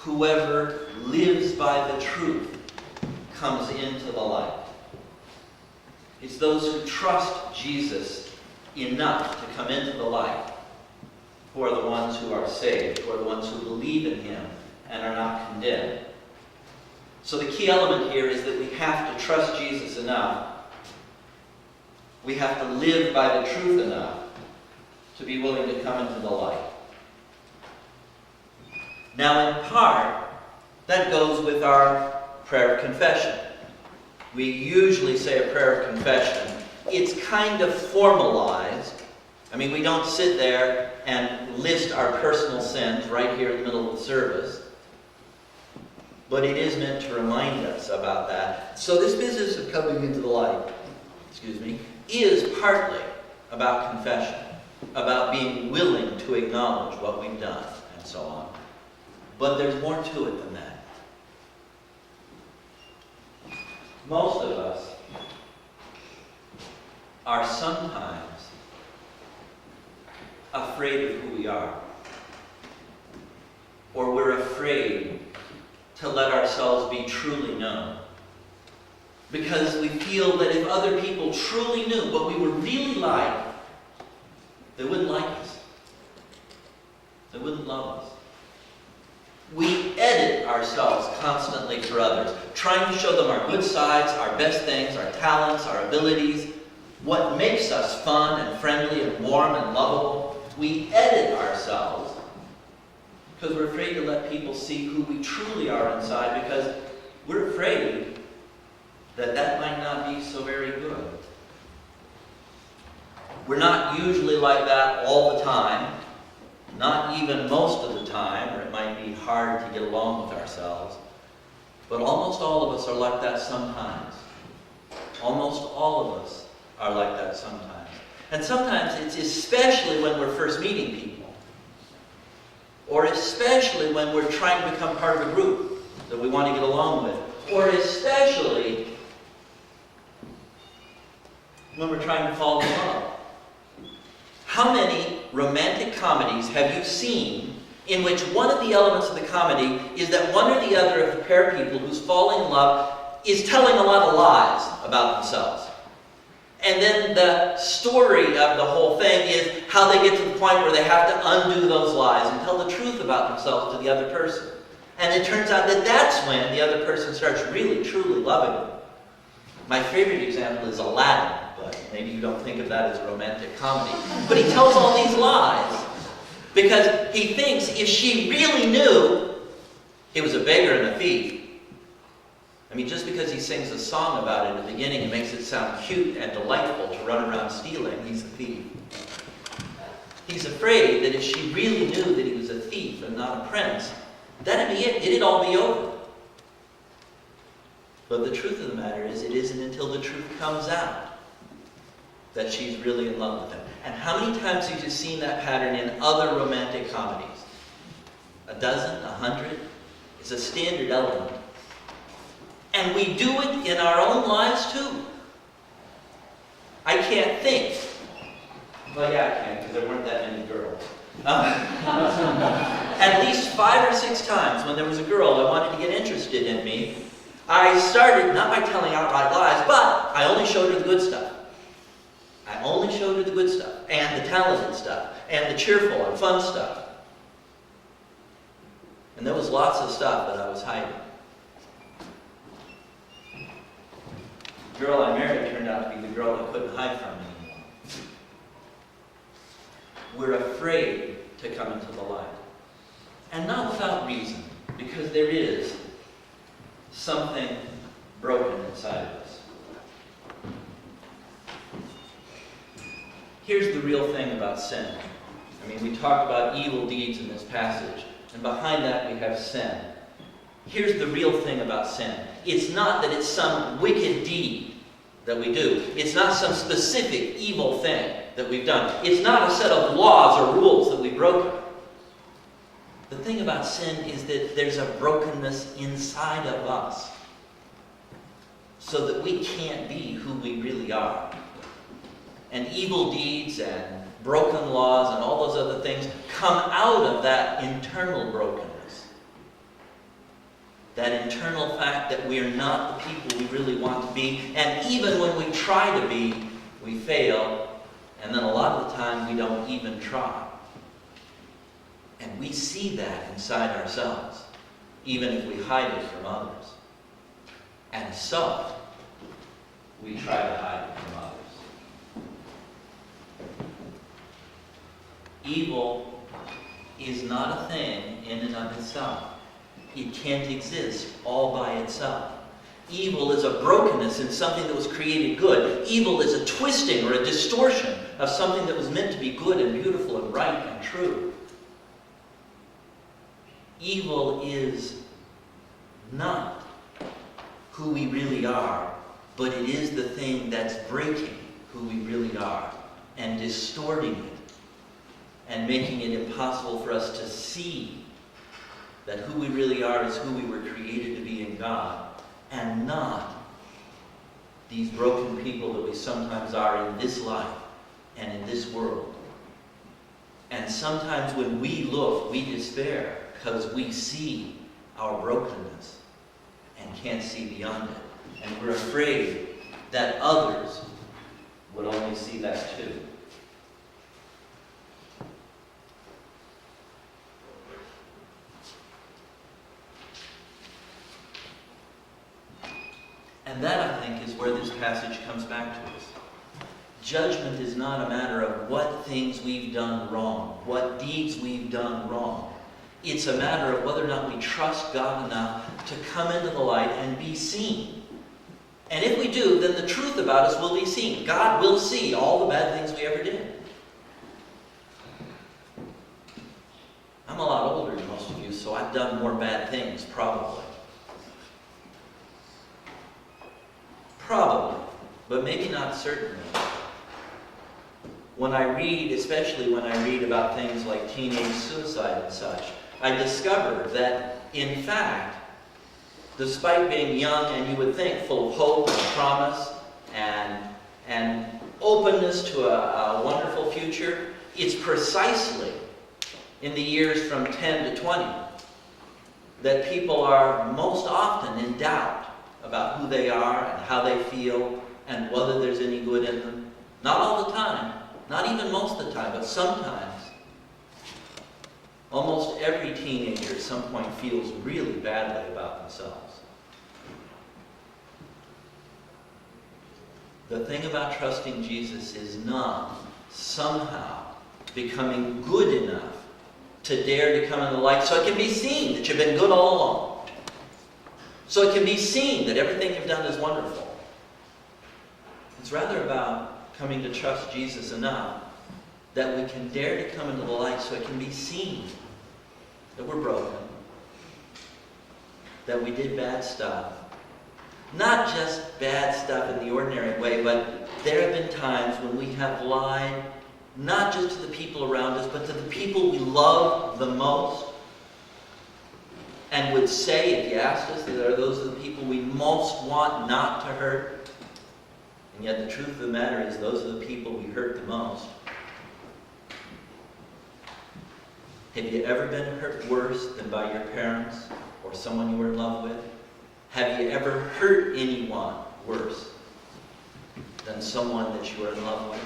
whoever lives by the truth comes into the light. It's those who trust Jesus enough to come into the light who are the ones who are saved, who are the ones who believe in him and are not condemned. So the key element here is that we have to trust Jesus enough. We have to live by the truth enough to be willing to come into the light. Now, in part, that goes with our prayer of confession. We usually say a prayer of confession. It's kind of formalized. I mean, we don't sit there and list our personal sins right here in the middle of the service. But it is meant to remind us about that. So this business of coming into the light, is partly about confession, about being willing to acknowledge what we've done, and so on. But there's more to it than that. Most of us are sometimes afraid of who we are. Or we're afraid to let ourselves be truly known. Because we feel that if other people truly knew what we were really like, they wouldn't like us. They wouldn't love us. We edit ourselves constantly for others, trying to show them our good sides, our best things, our talents, our abilities, what makes us fun and friendly and warm and lovable. We edit ourselves because we're afraid to let people see who we truly are inside, because we're afraid that that might not be so very good. We're not usually like that all the time, not even most of the time, or it might be hard to get along with ourselves. But almost all of us are like that sometimes. Almost all of us are like that sometimes. And sometimes it's especially when we're first meeting people, or especially when we're trying to become part of a group that we want to get along with, or especially when we're trying to fall in love. How many romantic comedies have you seen in which one of the elements of the comedy is that one or the other of the pair of people who's falling in love is telling a lot of lies about themselves? And then the story of the whole thing is how they get to the point where they have to undo those lies and tell the truth about themselves to the other person. And it turns out that that's when the other person starts really, truly loving them. My favorite example is Aladdin, but maybe you don't think of that as a romantic comedy. But he tells all these lies because he thinks if she really knew he was a beggar and a thief. I mean, just because he sings a song about it at the beginning, it makes it sound cute and delightful to run around stealing. He's a thief. He's afraid that if she really knew that he was a thief and not a prince, that'd be it. It'd all be over. But the truth of the matter is, it isn't until the truth comes out that she's really in love with him. And how many times have you seen that pattern in other romantic comedies? A dozen? 100? It's a standard element. And we do it in our own lives too. I can't think. Well, yeah, I can, because there weren't that many girls. At least 5 or 6 times when there was a girl that wanted to get interested in me, I started not by telling outright lies, but I only showed her the good stuff. I only showed her the good stuff, and the talented stuff, and the cheerful and fun stuff. And there was lots of stuff that I was hiding. The girl I married turned out to be the girl I couldn't hide from anymore. We're afraid to come into the light. And not without reason, because there is something broken inside of us. Here's the real thing about sin. I mean, we talk about evil deeds in this passage, and behind that we have sin. Here's the real thing about sin. It's not that it's some wicked deed that we do. It's not some specific evil thing that we've done. It's not a set of laws or rules that we've broken. The thing about sin is that there's a brokenness inside of us, so that we can't be who we really are. And evil deeds and broken laws and all those other things come out of that internal brokenness. that internal fact that we are not the people we really want to be, and even when we try to be, we fail, and then a lot of the time we don't even try. And we see that inside ourselves, even if we hide it from others. And so, we try to hide it from others. Evil is not a thing in and of itself. It can't exist all by itself. Evil is a brokenness in something that was created good. Evil is a twisting or a distortion of something that was meant to be good and beautiful and right and true. Evil is not who we really are, but it is the thing that's breaking who we really are and distorting it and making it impossible for us to see that who we really are is who we were created to be in God, and not these broken people that we sometimes are in this life and in this world. And sometimes when we look, we despair because we see our brokenness and can't see beyond it. And we're afraid that others would only see that too. And that, I think, is where this passage comes back to us. Judgment is not a matter of what things we've done wrong, what deeds we've done wrong. It's a matter of whether or not we trust God enough to come into the light and be seen. And if we do, then the truth about us will be seen. God will see all the bad things we ever did. I'm a lot older than most of you, so I've done more bad things, probably. Probably, but maybe not certainly. When I read, especially when I read about things like teenage suicide and such, I discover that, in fact, despite being young and you would think full of hope and promise and openness to a wonderful future, it's precisely in the years from 10 to 20 that people are most often in doubt about who they are and how they feel and whether there's any good in them. Not all the time, not even most of the time, but sometimes. Almost every teenager at some point feels really badly about themselves. The thing about trusting Jesus is not somehow becoming good enough to dare to come in the light so it can be seen that you've been good all along. So it can be seen that everything you've done is wonderful. It's rather about coming to trust Jesus enough that we can dare to come into the light so it can be seen that we're broken, that we did bad stuff. Not just bad stuff in the ordinary way, but there have been times when we have lied, not just to the people around us, but to the people we love the most. And would say, if you asked us, that those are the people we most want not to hurt. And yet the truth of the matter is those are the people we hurt the most. Have you ever been hurt worse than by your parents or someone you were in love with? Have you ever hurt anyone worse than someone that you were in love with?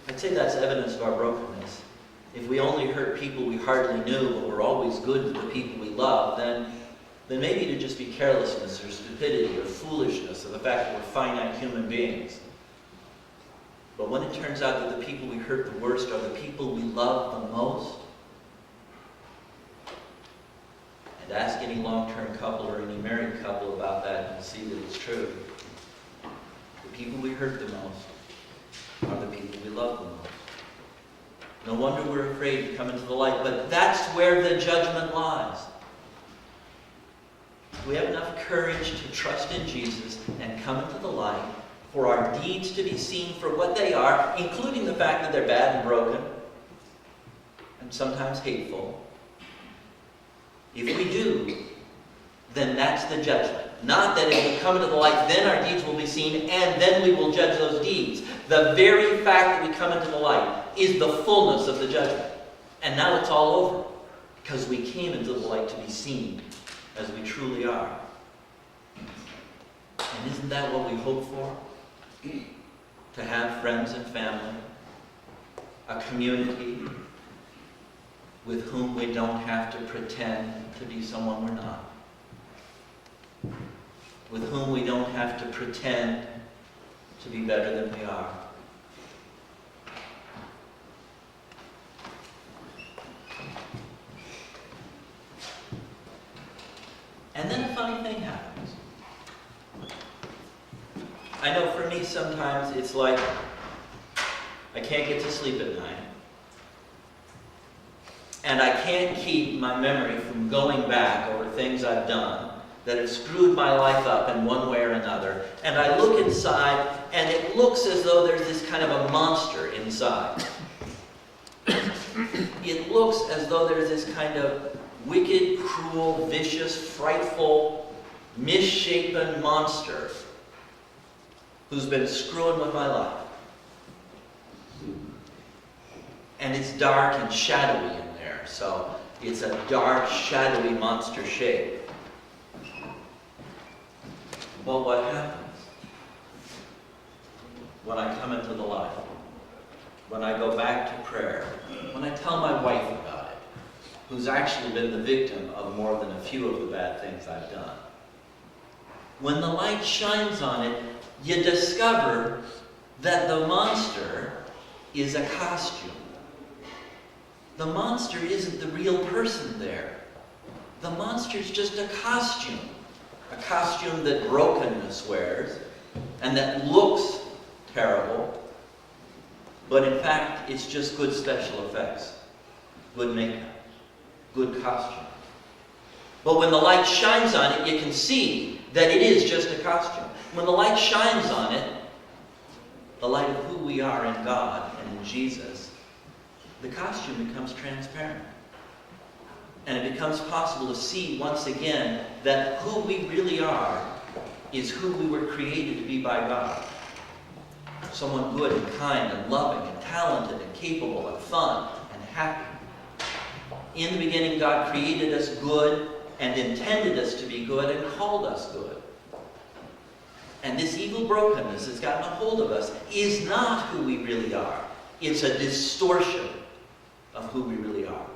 I'd say that's evidence of our brokenness. If we only hurt people we hardly knew, but we're always good to the people we love, then maybe it'd just be carelessness or stupidity or foolishness or the fact that we're finite human beings. But when it turns out that the people we hurt the worst are the people we love the most, and ask any long-term couple or any married couple about that and you'll see that it's true. The people we hurt the most are the people we love the most. No wonder we're afraid to come into the light, but that's where the judgment lies. We have enough courage to trust in Jesus and come into the light for our deeds to be seen for what they are, including the fact that they're bad and broken and sometimes hateful. If we do, then that's the judgment. Not that if we come into the light, then our deeds will be seen, and then we will judge those deeds. The very fact that we come into the light is the fullness of the judgment. And now it's all over. Because we came into the light to be seen as we truly are. And isn't that what we hope for? To have friends and family, a community with whom we don't have to pretend to be someone we're not. With whom we don't have to pretend to be better than we are. And then a funny thing happens. I know for me sometimes it's like I can't get to sleep at night. And I can't keep my memory from going back over things I've done that have screwed my life up in one way or another. And I look inside, and it looks as though there's this kind of a monster inside. It looks as though there's this kind of wicked, cruel, vicious, frightful, misshapen monster who's been screwing with my life. And it's dark and shadowy in there, so it's a dark, shadowy monster shape. Well, what happens when I come into the light? When I go back to prayer? When I tell my wife about it, who's actually been the victim of more than a few of the bad things I've done? When the light shines on it, you discover that the monster is a costume. The monster isn't the real person there. The monster's just a costume. A costume that brokenness wears, and that looks terrible, but in fact, it's just good special effects, good makeup, good costume. But when the light shines on it, you can see that it is just a costume. When the light shines on it, the light of who we are in God and in Jesus, the costume becomes transparent. And it becomes possible to see once again that who we really are is who we were created to be by God. Someone good and kind and loving and talented and capable and fun and happy. In the beginning, God created us good and intended us to be good and called us good. And this evil brokenness that's gotten a hold of us is not who we really are. It's a distortion of who we really are.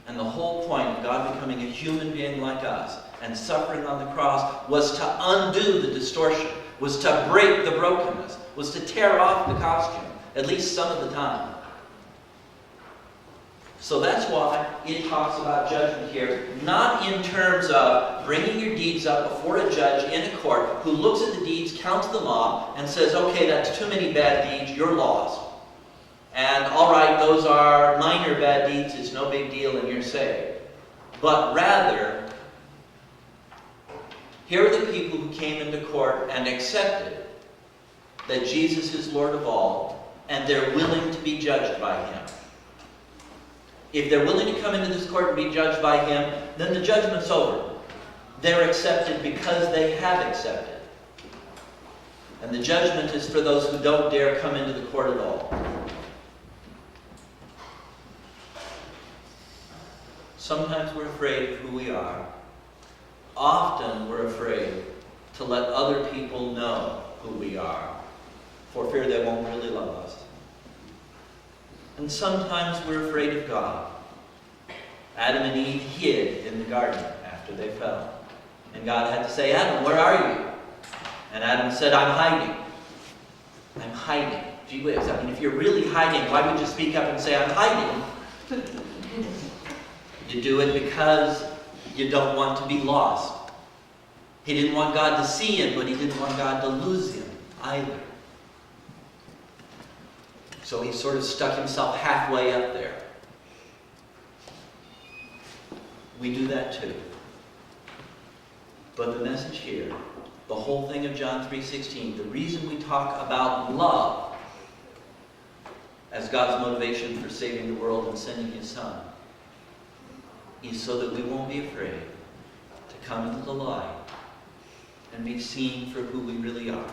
And the whole point of God becoming a human being like us and suffering on the cross was to undo the distortion, was to break the brokenness, was to tear off the costume, at least some of the time. So that's why it talks about judgment here, not in terms of bringing your deeds up before a judge in a court who looks at the deeds, counts them off, and says, okay, that's too many bad deeds, you're lost. And all right, those are minor bad deeds, it's no big deal, and you're saved. But rather, here are the people who came into court and accepted that Jesus is Lord of all, and they're willing to be judged by Him. If they're willing to come into this court and be judged by Him, then the judgment's over. They're accepted because they have accepted. And the judgment is for those who don't dare come into the court at all. Sometimes we're afraid of who we are. Often we're afraid to let other people know who we are, for fear they won't really love us. And sometimes we're afraid of God. Adam and Eve hid in the garden after they fell. And God had to say, Adam, where are you? And Adam said, I'm hiding. I'm hiding. Gee whiz, I mean, if you're really hiding, why would you speak up and say, I'm hiding? You do it because you don't want to be lost. He didn't want God to see him, but he didn't want God to lose him either. So he sort of stuck himself halfway up there. We do that too. But the message here, the whole thing of John 3:16, the reason we talk about love as God's motivation for saving the world and sending His Son, is so that we won't be afraid to come into the light and be seen for who we really are.